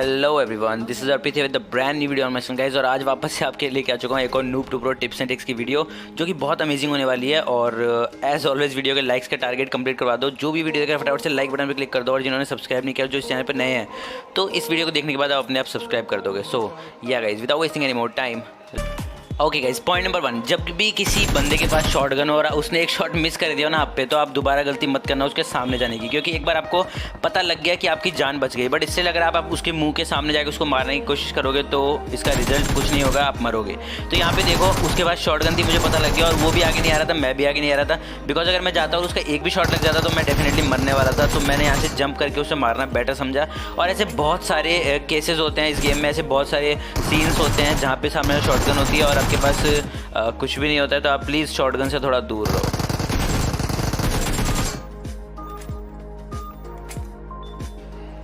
Hello everyone, this is Arpit with the brand new video on my channel guys. और आज वापस से आपके लेके आ चुका हूँ एक और noob to pro tips and tricks की वीडियो जो कि बहुत अमेजिंग होने वाली है। और एज ऑलवेज वीडियो के लाइक्स का टारगेट कंप्लीट करवा दो। जो भी वीडियो देख रहे हैं फटाफट से लाइक बटन पर क्लिक कर दो। और जिन्होंने सब्सक्राइब नहीं किया, जो इस चैनल पर नए हैं, तो इस वीडियो को देखने के बाद आप अपने आप सब्सक्राइब कर दोगे। सो या guys, without wasting any more time, okay guys, point number 1, जब भी किसी बंदे के पास शॉटगन हो और उसने एक शॉट मिस कर दिया ना आप पे, तो आप दोबारा गलती मत करना उसके सामने जाने की, क्योंकि एक बार आपको पता लग गया कि आपकी जान बच गई। बट इससे अगर आप उसके मुंह के सामने जाकर उसको मारने की कोशिश करोगे तो इसका रिजल्ट कुछ नहीं होगा, आप मरोगे। तो यहाँ पे देखो, उसके पास शॉटगन थी, मुझे पता लग गया, और वो भी आगे नहीं आ रहा था, मैं भी आगे नहीं आ रहा था। बिकॉज अगर मैं जाता और उसका एक भी शॉट लग जाता तो मैं डेफिनेटली मरने वाला था। तो मैंने यहाँ से जंप करके उसे मारना बेटर समझा। और ऐसे बहुत सारे केसेस होते हैं इस गेम में, ऐसे बहुत सारे सीन्स होते हैं जहाँ पे सामने शॉटगन होती है और आपके पास कुछ भी नहीं होता है। तो आप प्लीज़ शॉटगन से थोड़ा दूर रहो।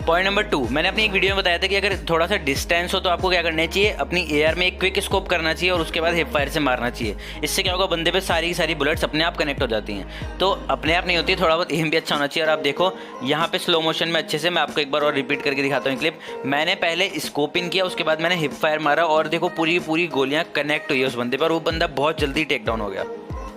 पॉइंट नंबर 2, मैंने अपनी एक वीडियो में बताया था कि अगर थोड़ा सा डिस्टेंस हो तो आपको क्या करना चाहिए, अपनी एयर में एक क्विक स्कोप करना चाहिए और उसके बाद हिप फायर से मारना चाहिए। इससे क्या होगा, बंदे पे सारी की सारी बुलेट्स अपने आप कनेक्ट हो जाती हैं। तो अपने आप नहीं होती, थोड़ा बहुत एम भी अच्छा होना चाहिए। और आप देखो यहाँ पे स्लो मोशन में अच्छे से, मैं आपको एक बार और रिपीट करके दिखाता हूँ क्लिप। मैंने पहले स्कोप इन किया, उसके बाद मैंने हिप फायर मारा और देखो पूरी गोलियाँ कनेक्ट हुई है उस बंदे पर, वो बंदा बहुत जल्दी टेक डाउन हो गया।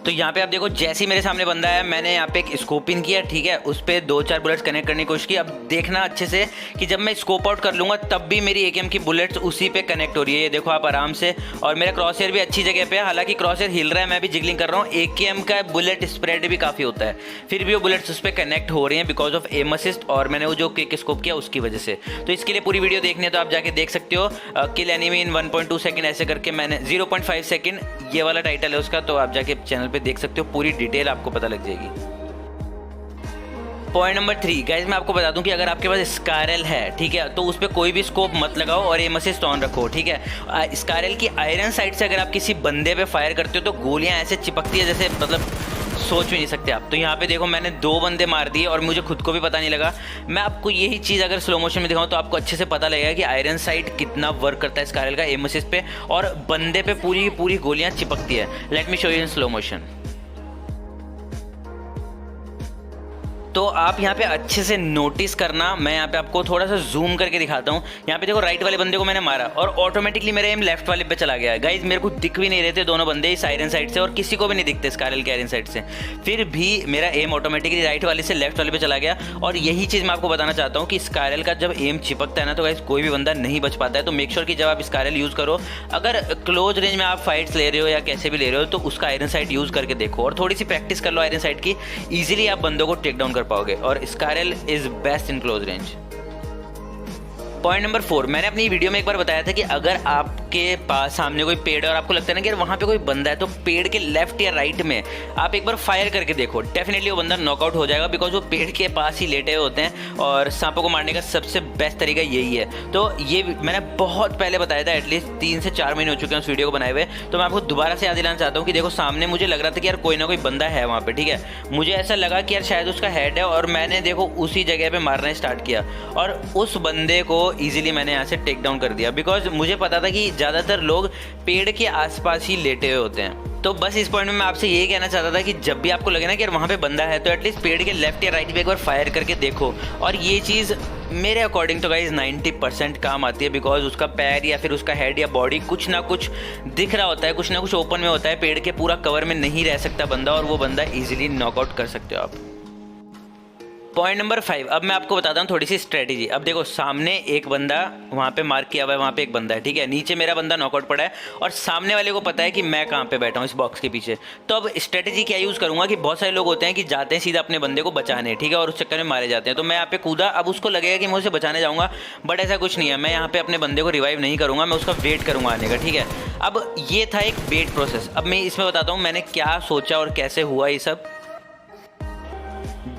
तो यहाँ पे आप देखो, जैसे ही मेरे सामने बंदा है, मैंने यहाँ पे एक स्कोप इन किया, ठीक है, उस पर 2-4 बुलेट्स कनेक्ट करने की कोशिश की। अब देखना अच्छे से कि जब मैं स्कोप आउट कर लूँगा तब भी मेरी एकेएम की बुलेट्स उसी पे कनेक्ट हो रही है। ये देखो आप आराम से, और मेरा क्रॉसहेयर भी अच्छी जगह पे है। हालांकि क्रॉसहेयर हिल रहा है, मैं भी जिगलिंग कर रहा हूँ। एकेएम का बुलेट स्प्रेड भी काफ़ी होता है, फिर भी वो बुलेट्स उस पर कनेक्ट हो रही हैं बिकॉज ऑफ एम असिस्ट, और मैंने वो जो क्विक स्कोप किया उसकी वजह से। तो इसके लिए पूरी वीडियो देखनी है तो आप जाके देख सकते हो। किल एनिमी इन 1.2 सेकंड ऐसे करके, मैंने 0.5 सेकंड ये वाला टाइटल है उसका, तो आप जाके चैनल पे देख सकते हो, पूरी डिटेल आपको पता लग जाएगी। पॉइंट नंबर 3 गाइज, मैं आपको बता दूं कि अगर आपके पास स्कारल है, ठीक है, तो उस पर कोई भी स्कोप मत लगाओ और एम असिस्ट ऑन रखो, ठीक है। स्कारल की आयरन साइड से अगर आप किसी बंदे पे फायर करते हो तो गोलियां ऐसे चिपकती है जैसे, मतलब सोच भी नहीं सकते आप। तो यहाँ पे देखो, मैंने 2 बंदे मार दिए और मुझे खुद को भी पता नहीं लगा। मैं आपको यही चीज़ अगर स्लो मोशन में दिखाऊं तो आपको अच्छे से पता लगेगा कि आयरन साइड कितना वर्क करता है स्कारल का एम असिस्ट पे, और बंदे पे पूरी गोलियां चिपकती है। Let me show you in slow motion. तो आप यहाँ पे अच्छे से नोटिस करना, मैं यहाँ पे आपको थोड़ा सा जूम करके दिखाता हूँ। यहाँ पे देखो, राइट वाले बंदे को मैंने मारा और ऑटोमेटिकली मेरा एम लेफ्ट वाले पे चला गया। गाइज मेरे को दिख भी नहीं रहे थे दोनों बंदे इस आयरन साइड से, और किसी को भी नहीं दिखते स्कारल के आयरन साइड से, फिर भी मेरा एम ऑटोमेटिकली राइट वाले से लेफ्ट वाले पे चला गया। और यही चीज़ मैं आपको बताना चाहता हूँ कि स्कारल का जब एम चिपकता है ना, तो गाइज कोई भी बंदा नहीं बच पाता है। तो मेक श्योर कि जब आप स्कारल यूज़ करो, अगर क्लोज रेंज में आप फाइट्स ले रहे हो या कैसे भी ले रहे हो, तो उसका आयरन साइड यूज़ करके देखो और थोड़ी सी प्रैक्टिस कर लो आयरन साइड की। ईजिली आप बंदों को टेक डाउन कर पाओगे, और SCAR-L is best in close range. Point number 4, मैंने अपनी वीडियो में एक बार बताया था कि अगर आपके पास सामने कोई पेड़ है और आपको लगता है ना कि वहाँ पे कोई बंदा है, तो पेड़ के लेफ्ट या राइट में आप एक बार फायर करके देखो, डेफिनेटली वो बंदा नॉकआउट हो जाएगा। बिकॉज वो पेड़ के पास ही लेटे हुए होते हैं, और सांपों को मारने का सबसे बेस्ट तरीका यही है। तो ये मैंने बहुत पहले बताया था, एटलीस्ट 3 से 4 महीने हो चुके हैं उस वीडियो को बनाए हुए। तो मैं आपको दोबारा से याद दिलाना चाहता हूँ कि देखो, सामने मुझे लग रहा था कि यार कोई ना कोई बंदा है वहाँ पे, ठीक है। मुझे ऐसा लगा कि यार शायद उसका हेड है, और मैंने देखो उसी जगह पे मारना स्टार्ट किया, और उस बंदे को ईजिली मैंने यहाँ से टेक डाउन कर दिया। बिकॉज मुझे पता था कि ज़्यादातर लोग पेड़ के आसपास ही लेटे हुए होते हैं। तो बस इस पॉइंट में मैं आपसे यही कहना चाहता था कि जब भी आपको लगे ना कि यार वहाँ पे बंदा है, तो एटलीस्ट पेड़ के लेफ्ट या राइट पे एक बार फायर करके देखो। और ये चीज़ मेरे अकॉर्डिंग तो गाइज 90% काम आती है, बिकॉज उसका पैर या फिर उसका हेड या बॉडी कुछ ना कुछ दिख रहा होता है, कुछ ना कुछ ओपन में होता है। पेड़ के पूरा कवर में नहीं रह सकता बंदा, और वो बंदा ईजिली नॉकआउट कर सकते हो आप। पॉइंट नंबर 5, अब मैं आपको बताता हूँ थोड़ी सी स्ट्रेटेजी। अब देखो, सामने एक बंदा वहाँ पे मार्क किया हुआ है, वहाँ पे एक बंदा है, ठीक है, नीचे मेरा बंदा नॉकआउट पड़ा है, और सामने वाले को पता है कि मैं कहाँ पे बैठा हूँ, इस बॉक्स के पीछे। तो अब स्ट्रेटेजी क्या यूज़ करूँगा कि बहुत सारे लोग होते हैं कि जाते हैं सीधा अपने बंदे को बचाने, ठीक है, और उस चक्कर में मारे जाते हैं। तो मैं यहाँ पे कूदा, अब उसको लगेगा कि मैं उसे बचाने जाऊँगा, बट ऐसा कुछ नहीं है। मैं यहाँ पे अपने बंदे को रिवाइव नहीं करूँगा, मैं उसका वेट करूँगा आने का, ठीक है। अब ये था एक वेट प्रोसेस। अब मैं इसमें बताता हूँ मैंने क्या सोचा और कैसे हुआ ये सब।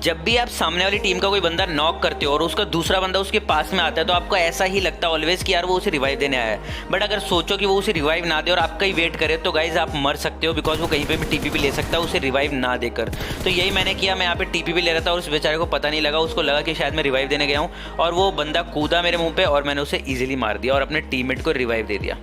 जब भी आप सामने वाली टीम का कोई बंदा नॉक करते हो और उसका दूसरा बंदा उसके पास में आता है, तो आपको ऐसा ही लगता है ऑलवेज कि यार वो उसे रिवाइव देने आया है। बट अगर सोचो कि वो उसे रिवाइव ना दे और आपका ही वेट करे, तो गाइज आप मर सकते हो, बिकॉज वो कहीं पे भी टीपीपी ले सकता है उसे रिवाइव ना देकर। तो यही मैंने किया, मैं यहाँ पे टीपीपी ले रहा था और उस बेचारे को पता नहीं लगा, उसको लगा कि शायद मैं रिवाइव देने गया हूँ, और वो बंदा कूदा मेरे मुँह पे और मैंने उसे ईजिली मार दिया और अपने टीममेट को रिवाइव दे दिया।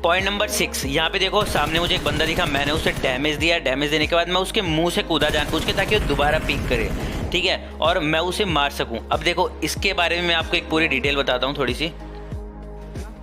पॉइंट नंबर 6, यहाँ पे देखो, सामने मुझे एक बंदा दिखा, मैंने उसे डैमेज दिया। डैमेज देने के बाद मैं उसके मुंह से कूदा जानबूझ के, ताकि वो दोबारा पीक करे। ठीक है, और मैं उसे मार सकूं। अब देखो इसके बारे में मैं आपको एक पूरी डिटेल बताता हूँ थोड़ी सी।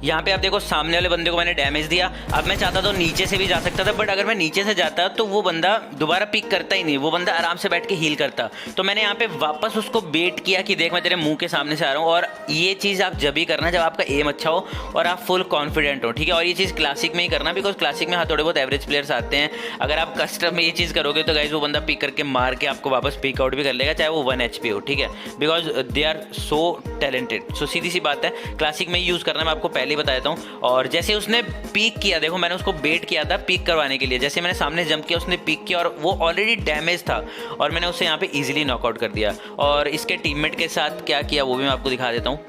यहाँ पे आप देखो सामने वाले बंदे को मैंने डैमेज दिया। अब मैं चाहता तो नीचे से भी जा सकता था, बट अगर मैं नीचे से जाता तो वो बंदा दोबारा पिक करता ही नहीं, वो बंदा आराम से बैठ के हील करता। तो मैंने यहाँ पे वापस उसको बेट किया कि देख मैं तेरे मुंह के सामने से आ रहा हूँ। और ये चीज़ आप जब भी करना जब आपका एम अच्छा हो और आप फुल कॉन्फिडेंट हो, ठीक है। और ये चीज़ क्लासिक में ही करना, बिकॉज क्लासिक में हाँ थोड़े बहुत एवरेज प्लेयर्स आते हैं। अगर आप कस्टम में ये चीज़ करोगे तो गाइज वो बंदा पिक करके मार के आपको वापस पिक आउट भी कर लेगा, चाहे वो 1 HP हो, ठीक है। Because they are so talented. So सीधी सी बात है, क्लासिक में ही यूज़ करना, मैं आपको पहले ही बता देता हूँ। और जैसे उसने पीक किया, देखो मैंने उसको बेट किया था पीक करवाने के लिए, जैसे मैंने सामने जंप किया उसने पीक किया और वो ऑलरेडी डैमेज था और मैंने उसे यहाँ पे इजीली नॉकआउट कर दिया। और इसके टीममेट के साथ क्या किया वो भी मैं आपको दिखा देता हूँ।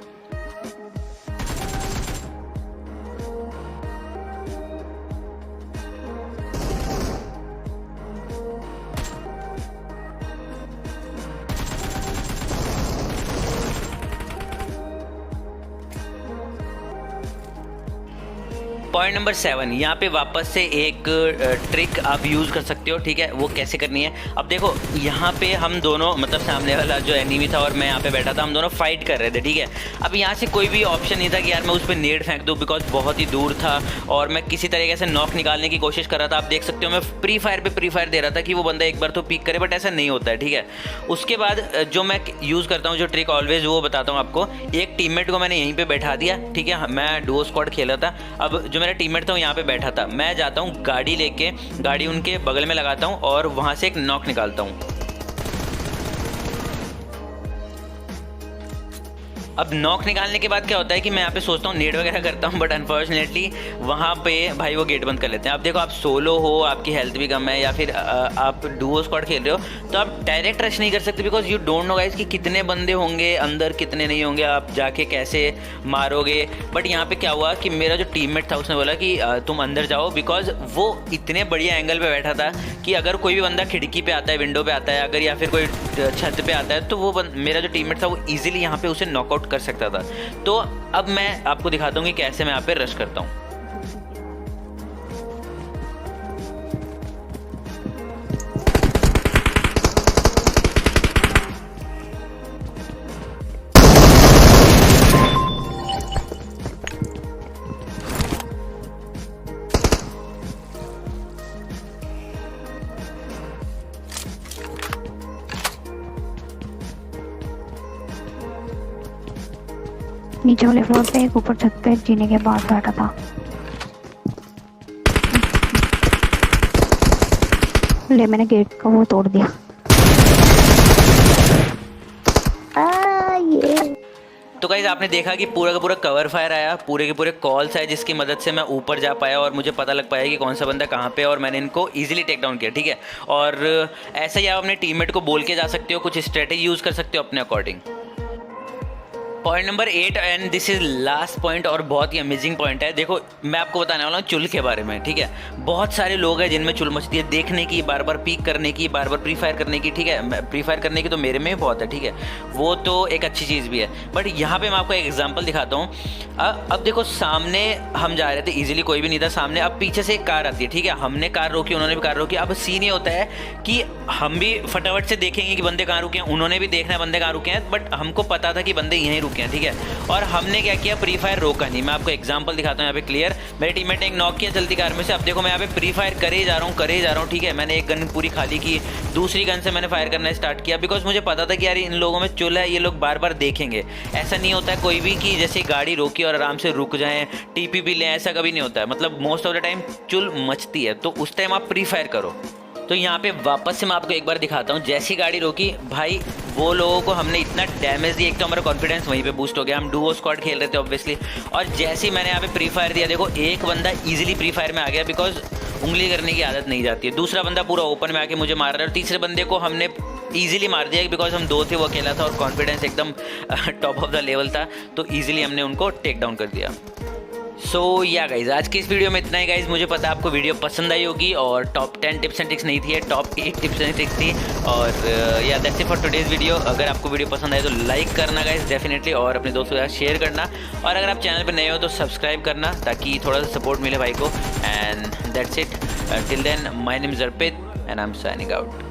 पॉइंट नंबर 7, यहाँ पे वापस से एक ट्रिक आप यूज़ कर सकते हो, ठीक है। वो कैसे करनी है, अब देखो यहाँ पे हम दोनों, मतलब सामने वाला जो एनिमी था और मैं यहाँ पे बैठा था, हम दोनों फाइट कर रहे थे, ठीक है। अब यहाँ से कोई भी ऑप्शन नहीं था कि यार मैं उस पर नेड फेंक दूँ, बिकॉज बहुत ही दूर था और मैं किसी तरीके से नॉक निकालने की कोशिश कर रहा था। आप देख सकते हो मैं प्री फायर पे प्री फायर दे रहा था कि वो बंदा एक बार तो पिक करे, बट ऐसा नहीं होता है, ठीक है। उसके बाद जो मैं यूज़ करता हूँ जो ट्रिक ऑलवेज, वो बताता हूँ आपको। एक टीममेट को मैंने यहीं पर बैठा दिया, ठीक है। मैं डुओ स्क्वाड खेल रहा था। अब जो मेरा टीममेट था वो यहाँ पे बैठा था, मैं जाता हूँ गाड़ी लेके, गाड़ी उनके बगल में लगाता हूँ और वहाँ से एक नॉक निकालता हूँ। अब नॉक निकालने के बाद क्या होता है कि मैं यहाँ पे सोचता हूँ नेड वगैरह करता हूँ, बट अनफॉर्चुनेटली वहाँ पे भाई वो गेट बंद कर लेते हैं। अब देखो आप सोलो हो, आपकी हेल्थ भी कम है, या फिर आप डुओ स्क्वाड खेल रहे हो, तो आप डायरेक्ट रश नहीं कर सकते, because you don't know guys कि कितने बंदे होंगे अंदर, कितने नहीं होंगे, आप जाके कैसे मारोगे। बट यहाँ पे क्या हुआ कि मेरा जो टीममेट था उसने बोला कि तुम अंदर जाओ, बिकॉज वो इतने बढ़िया एंगल पे बैठा था कि अगर कोई भी बंदा खिड़की पे आता है, विंडो पे आता है, अगर या फिर कोई छत पे आता है, तो वो मेरा जो टीममेट था वो ईजिली यहाँ पे उसे नॉकआउट कर सकता था। तो अब मैं आपको दिखाता हूँ कि कैसे मैं यहाँ पे रश करता हूँ। नीचे वाले फ्लोर पे एक, ऊपर छत पे जीने के बाद बैठा था। ले मैंने गेट का वो तोड़ दिया। ये तो गाइज आपने देखा कि पूरा का पूरा कवर फायर आया, पूरे के पूरे कॉल्स आए, जिसकी मदद से मैं ऊपर जा पाया और मुझे पता लग पाया कि कौन सा बंदा कहाँ पे है, और मैंने इनको इजीली टेक डाउन किया, ठीक है। और ऐसा ही आप अपने टीममेट को बोल के जा सकते हो, कुछ स्ट्रेटेजी यूज़ कर सकते हो अपने according. Point number 8 and this is last point, और बहुत ही अमेजिंग पॉइंट है। देखो मैं आपको बताने वाला हूँ चुल के बारे में, ठीक है। बहुत सारे लोग हैं जिनमें चुल मचती है देखने की, बार बार पीक करने की, बार बार प्री फायर करने की, ठीक है। प्री फायर करने की तो मेरे में भी बहुत है, ठीक है, वो तो एक अच्छी चीज़ भी है। बट यहाँ पे मैं आपको एक एग्जांपल दिखाता हूँ। अब देखो सामने हम जा रहे थे, इजीली कोई भी नहीं था सामने। अब पीछे से एक कार आती है, ठीक है, हमने कार रोकी, उन्होंने भी कार रोकी। अब सीन ये होता है कि हम भी फटाफट से देखेंगे कि बंदे कहाँ रुके हैं, उन्होंने भी देखना है बंदे कहाँ रुके हैं, बट हमको पता था कि बंदे यहीं रुके हैं, ठीक है। और हमने क्या किया, प्री फायर रोका नहीं। मैं आपको एग्जांपल दिखाता हूँ यहाँ पे क्लियर। मेरे टीममेट ने एक नॉक किया चलती कार में से। अब देखो मैं यहाँ पे प्री फायर करे जा रहा हूँ, ठीक है। मैंने एक गन पूरी खाली की, दूसरी गन से मैंने फायर करना स्टार्ट किया, बिकॉज मुझे पता था कि यार इन लोगों में चुल है, ये लोग बार बार देखेंगे। ऐसा नहीं होता है कोई भी कि जैसे गाड़ी रोकी और आराम से रुक जाएं, टीपी भी लें, ऐसा कभी नहीं होता है। मतलब मोस्ट ऑफ द टाइम चुल मचती है, तो उस टाइम आप प्री फायर करो। तो यहाँ पे वापस से मैं आपको एक बार दिखाता हूँ। जैसी गाड़ी रोकी भाई, वो लोगों को हमने इतना डैमेज दिया, एक तो हमारा कॉन्फिडेंस वहीं पे बूस्ट हो गया। हम डुओ स्क्वाड खेल रहे थे ऑब्वियसली, और जैसे ही मैंने यहाँ पे प्री फायर दिया, देखो एक बंदा इजीली प्री फायर में आ गया, बिकॉज उंगली करने की आदत नहीं जाती है। दूसरा बंदा पूरा ओपन में आके मुझे मार रहा है, और तीसरे बंदे को हमने ईजिली मार दिया, बिकॉज हम दो थे, वो अकेला था और कॉन्फिडेंस एकदम टॉप ऑफ द लेवल था, तो ईजिली हमने उनको टेक डाउन कर दिया। सो या गाइज, आज की इस वीडियो में इतना ही गाइज। मुझे पता है आपको वीडियो पसंद आई होगी, और टॉप 10 टिप्स एंड ट्रिक्स नहीं थी, टॉप 8 टिप्स एंड ट्रिक्स थी। और या that's it for today's video. अगर आपको वीडियो पसंद आए तो लाइक करना गाइज डेफिनेटली, और अपने दोस्तों के साथ शेयर करना, और अगर आप चैनल पर नए हो तो सब्सक्राइब करना, ताकि थोड़ा सा सपोर्ट मिले भाई को। And that's it, till then my name is Arpit and I am signing out.